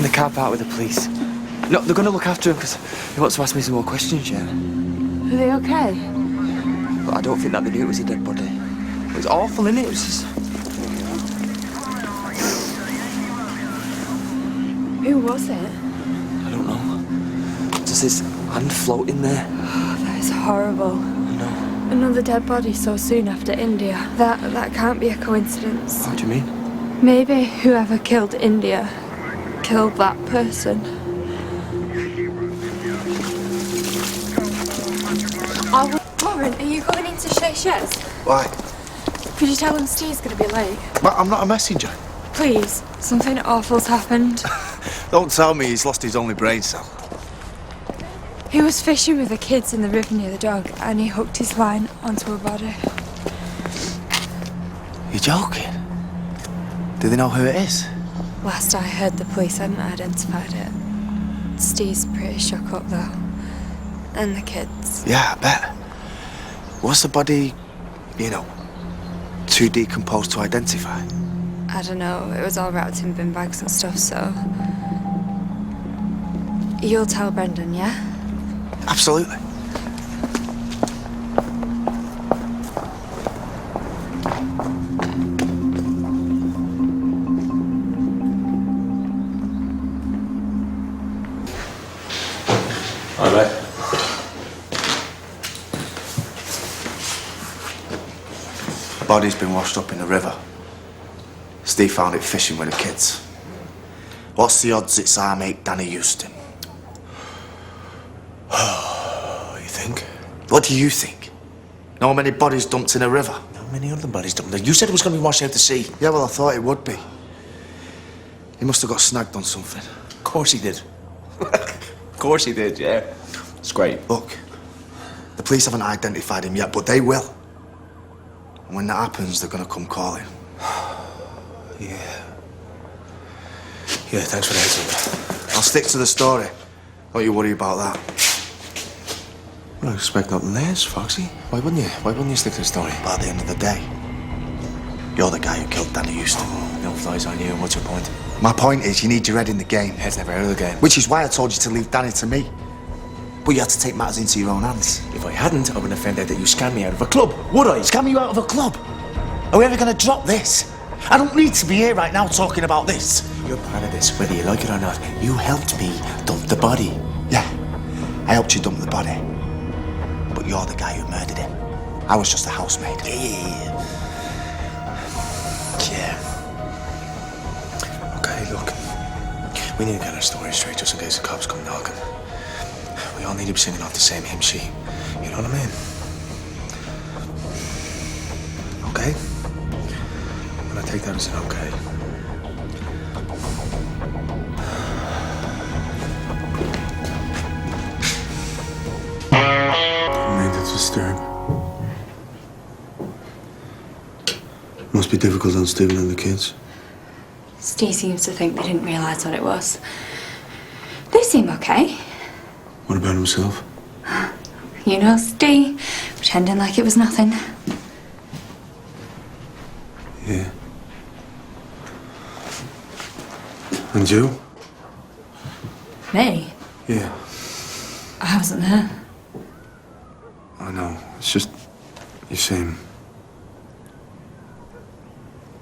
In the car park with the police. No, they're going to look after him because he wants to ask me some more questions, yeah. Are they okay? But I don't think that they knew it was a dead body. It was awful, innit? It was just... Who was it? I don't know. Just his hand floating there. Oh, that is horrible. I know. Another dead body so soon after India. That can't be a coincidence. What do you mean? Maybe whoever killed India killed that person. Warren, are you going into Shes? Why? Could you tell him Steve's going to be late? But I'm not a messenger. Please, something awful's happened. Don't tell me he's lost his only brain cell. He was fishing with the kids in the river near the dog and he hooked his line onto a body. You're joking? Do they know who it is? Last I heard, the police hadn't identified it. Steve's pretty shook up though. And the kids. Yeah, I bet. Was the body, too decomposed to identify? I don't know, it was all wrapped in bin bags and stuff, so... You'll tell Brendan, yeah? Absolutely. All right. The body's been washed up in the river. Steve found it fishing with the kids. What's the odds it's our mate Danny Houston? You think? What do you think? Know how many bodies dumped in a river? How many other bodies dumped? You said it was going to be washed out to sea. Yeah, well, I thought it would be. He must have got snagged on something. Of course he did. Of course he did, yeah. It's great. Look, the police haven't identified him yet, but they will. And when that happens, they're going to come calling. Yeah. Yeah, thanks for the heads up. I'll stick to the story. Don't you worry about that. I don't expect nothing less, Foxy. Why wouldn't you? Why wouldn't you stick to the story? But at the end of the day, you're the guy who killed Danny Houston. Oh, no flies on you. What's your point? My point is, you need your head in the game. Head's never out of the game. Which is why I told you to leave Danny to me. But you had to take matters into your own hands. If I hadn't, I wouldn't have found out that you scammed me out of a club, would I? Scam you out of a club? Are we ever going to drop this? I don't need to be here right now talking about this. You're part of this, whether you like it or not. You helped me dump the body. Yeah, I helped you dump the body. But you're the guy who murdered him. I was just a housemaid. Yeah. Okay, look. We need to get our story straight just in case the cops come knocking. We all need to be singing off the same hymn sheet. You know what I mean? Okay? And I take that as an okay. Didn't mean to disturb. Must be difficult on Stephen and the kids. Steve seems to think they didn't realise what it was. They seem okay. What about himself? You know, Steve, pretending like it was nothing. Yeah. And you? Me? Yeah. I wasn't there. I know. It's just... you seem...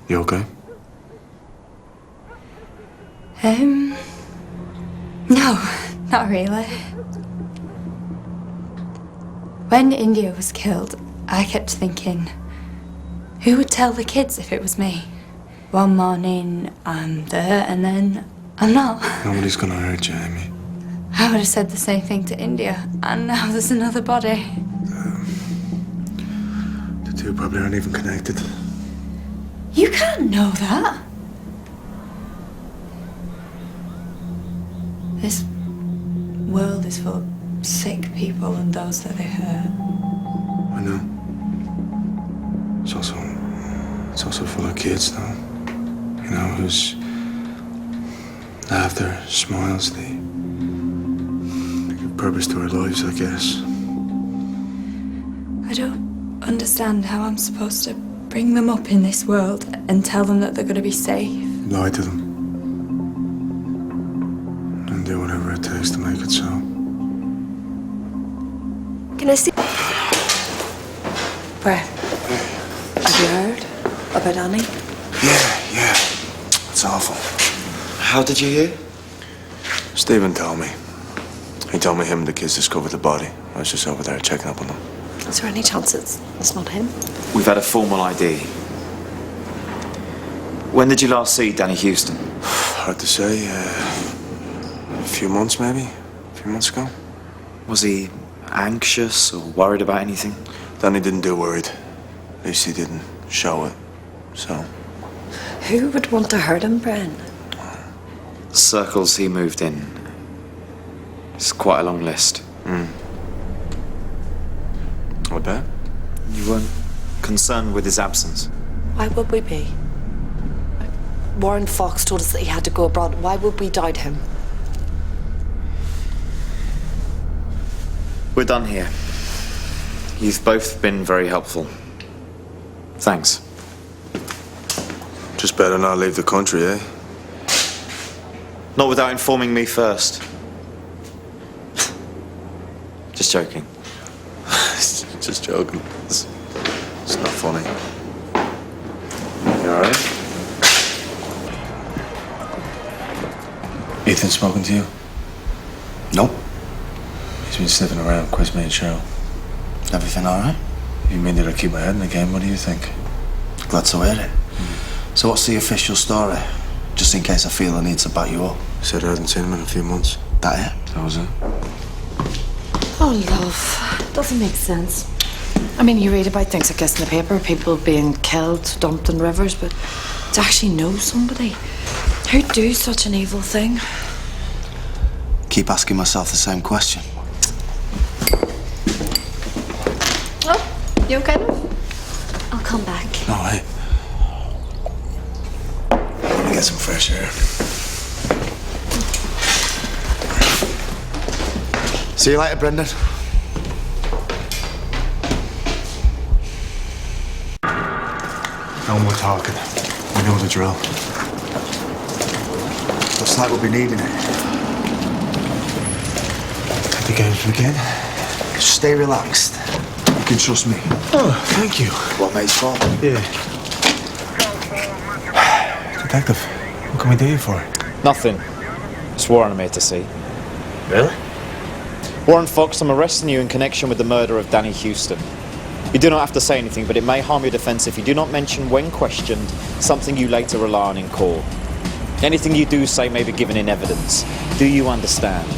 You okay? No, not really. When India was killed, I kept thinking, who would tell the kids if it was me? One morning, I'm there, and then I'm not. Nobody's gonna hurt you, Amy. I would have said the same thing to India, and now there's another body. The two probably aren't even connected. You can't know that. This world is full of sick people and those that they hurt. I know. It's also full of kids, though. You know, whose laughter, smiles, they give purpose to our lives, I guess. I don't understand how I'm supposed to bring them up in this world and tell them that they're going to be safe. Lie to them. it takes to make it so. Can I see? Brett, have you heard about Annie? Yeah. It's awful. How did you hear? Stephen told me. He told me him and the kids discovered the body. I was just over there checking up on them. Is there any chance it's not him? We've had a formal ID. When did you last see Danny Houston? Hard to say. A few months, maybe? A few months ago. Was he anxious or worried about anything? Danny didn't do worried. At least he didn't show it. So, Who would want to hurt him, Bren? Circles he moved in. It's quite a long list. I bet. You weren't concerned with his absence? Why would we be? Warren Fox told us that he had to go abroad. Why would we doubt him? We're done here. You've both been very helpful. Thanks. Just better not leave the country, eh? Not without informing me first. Just joking. Just joking. It's not funny. You alright? Ethan spoken to you? Nope. He's been sniffing around, Chris me and Cheryl. Everything all right? You mean that I keep my head in the game? What do you think? Glad to hear it. So what's the official story? Just in case I feel I need to back you up. Said I hadn't seen him in a few months. That it? That was it. Oh, love. Doesn't make sense. I mean, you read about things, I guess, in the paper, people being killed, dumped in rivers, but to actually know somebody who'd do such an evil thing. Keep asking myself the same question. Oh, you okay, love? I'll come back. No, hey. Let me get some fresh air. See you later, Brendan. No more talking. We know the drill. Looks like we'll be needing it. The games begin. Just stay relaxed. You can trust me. Oh, thank you. What mate's fault? Yeah. Detective, what can we do you for? Nothing. It's Warren I'm here to see. Really? Warren Fox, I'm arresting you in connection with the murder of Danny Houston. You do not have to say anything, but it may harm your defence if you do not mention, when questioned, something you later rely on in court. Anything you do say may be given in evidence. Do you understand?